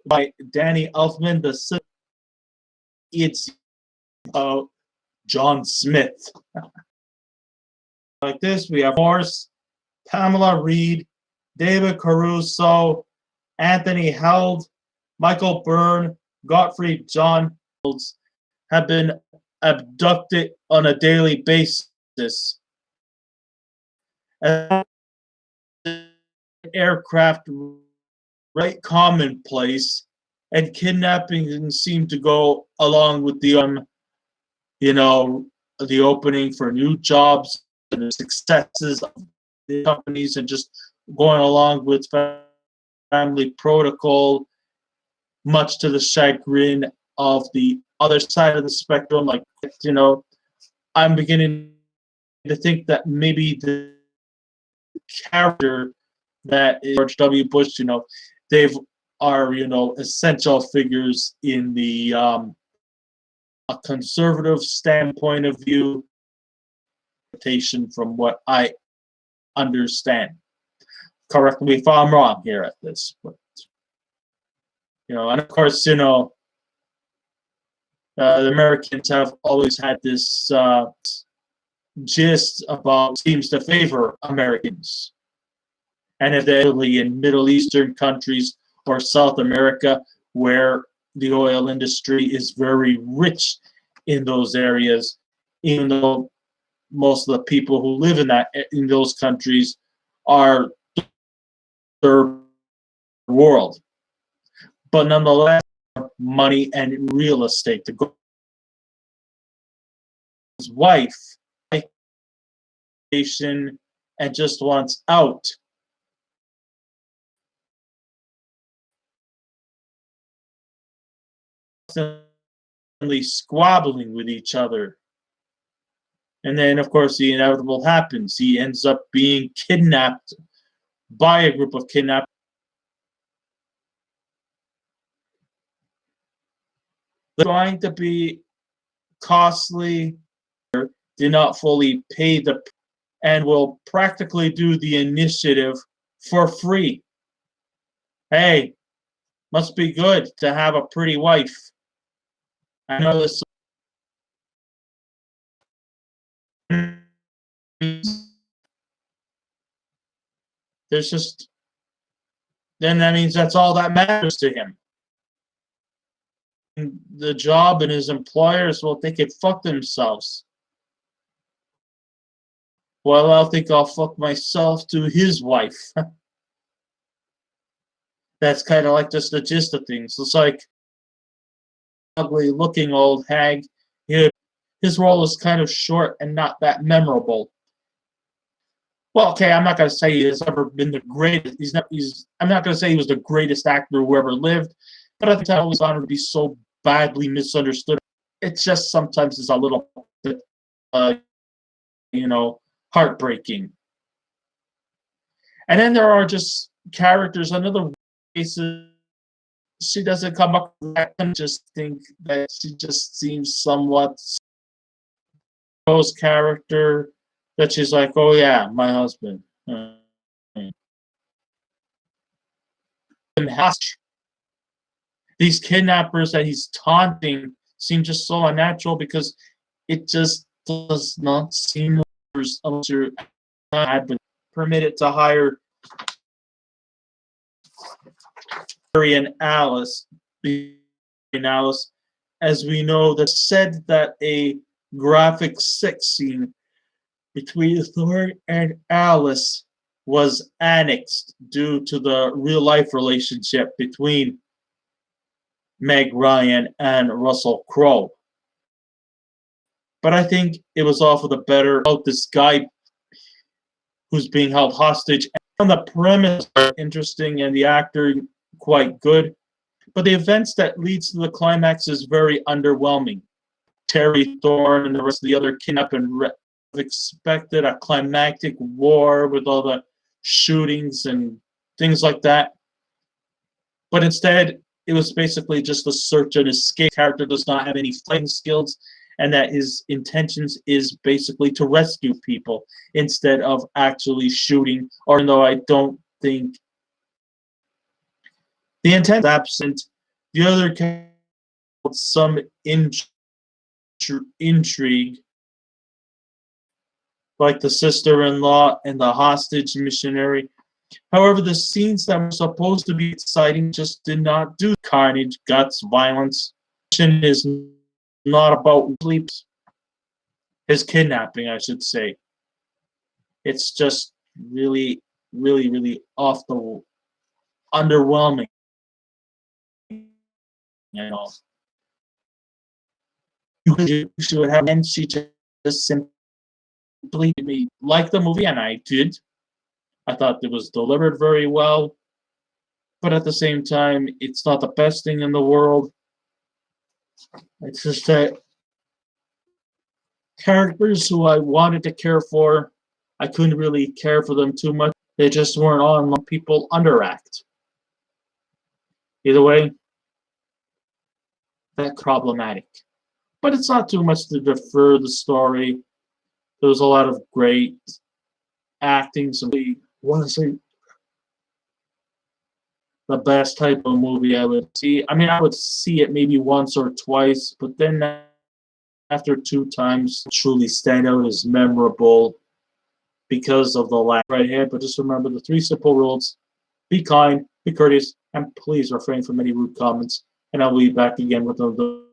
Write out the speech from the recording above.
by Danny Elfman. It's John Smith. Like this, we have Morse, Pamela Reed, David Caruso, Anthony Held, Michael Byrne, Gottfried John have been abducted on a daily basis. Aircraft right commonplace, and kidnapping seem to go along with the the opening for new jobs and the successes of the companies, and just going along with family protocol, much to the chagrin of the other side of the spectrum. Like, I'm beginning to think that maybe the character that is George W. Bush, they are, essential figures in the a conservative standpoint of view, from what I understand. Correct me if I'm wrong here at this, but and of course, the Americans have always had this gist about seems to favor Americans, and if they're in Middle Eastern countries or South America, where the oil industry is very rich in those areas, even though most of the people who live in those countries are third world, but nonetheless, money and real estate to go. His wife, and just wants out. Constantly squabbling with each other. And then, of course, the inevitable happens. He ends up being kidnapped by a group of kidnappers. Trying to be costly, did not fully pay and will practically do the initiative for free. Hey, must be good to have a pretty wife. I know this. There's just, then that means that's all that matters to him. The job and his employers, well, they could fuck themselves. Well, I'll think I'll fuck myself to his wife. That's kind of like just the gist of things. It's like ugly looking old hag. His role is kind of short and not that memorable. Well, okay, I'm not going to say he has ever been the greatest. I'm not going to say he was the greatest actor who ever lived, but I think I always found him to be so badly misunderstood. It just sometimes is a little bit, heartbreaking. And then there are just characters. Another cases, she doesn't come up with that. I just think that she just seems somewhat Rose character, that she's like, oh yeah, my husband. These kidnappers that he's taunting seem just so unnatural, because it just does not seem unless you had been permitted to hire Barry and Alice, as we know, that said that a graphic sex scene between Thor and Alice was annexed due to the real life relationship between Meg Ryan and Russell Crowe. But I think it was all for the better about this guy who's being held hostage. And the premise are interesting and the actor quite good, but the events that leads to the climax is very underwhelming. Terry Thorne and the rest of the other kidnapping expected a climactic war with all the shootings and things like that, but instead it was basically just a search and escape. The character does not have any fighting skills, and that his intentions is basically to rescue people instead of actually shooting. Or though I don't think the intent is absent, The other characters had some intrigue, like the sister-in-law and the hostage missionary. However, the scenes that were supposed to be exciting just did not do carnage, guts, violence. It is not about sleeps. His kidnapping, I should say. It's just really, really, really off the underwhelming. You know, you should have, and she just simply made me like the movie, and I did. I thought it was delivered very well, but at the same time, it's not the best thing in the world. It's just that characters who I wanted to care for, I couldn't really care for them too much. They just weren't on. People underact. Either way, that's problematic. But it's not too much to defer the story. There was a lot of great acting. So we want to say the best type of movie I would see. I mean, I would see it maybe once or twice, but then after two times, truly stand out as memorable because of the lack right here. But just remember the three simple rules: be kind, be courteous, and please refrain from any rude comments. And I'll be back again with another